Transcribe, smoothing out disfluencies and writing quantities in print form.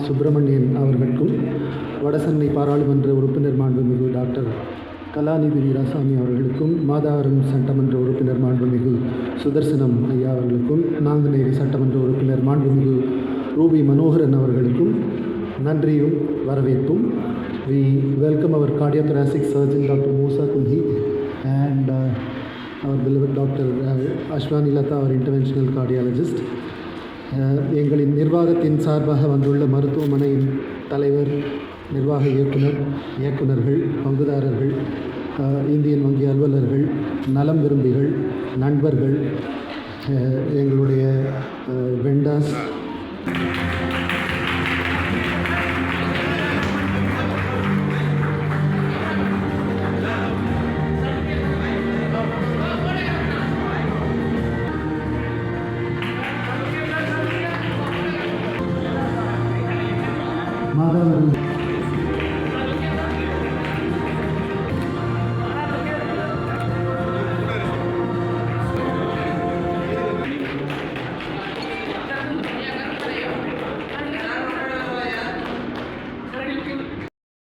சுப்பிரமணியன் அவர்களுக்கும், வடசென்னை பாராளுமன்ற உறுப்பினர் மாண்புமிகு டாக்டர் கலாநிதி வீராசாமி அவர்களுக்கும், மாதாவரம் சட்டமன்ற உறுப்பினர் மாண்புமிகு சுதர்சனம் ஐயா அவர்களுக்கும், நாங்குநேரி சட்டமன்ற உறுப்பினர் மாண்புமிகு ரூபி மனோகரன் அவர்களுக்கும் நன்றியும் வரவேற்பும். We welcome our cardiothoracic surgeon Dr. Musa Kumbhi and our beloved Dr. Ashwani Latha, our interventional cardiologist. எங்களின் நிர்வாகத்தின் சார்பாக வந்துள்ள மருத்துவமனையின் தலைவர், நிர்வாக இயக்குநர்கள், பங்குதாரர்கள், இந்தியன் வங்கி அலுவலர்கள், நலம் விரும்பிகள், நண்பர்கள், எங்களுடைய வெண்டாஸ், மாதாவரம்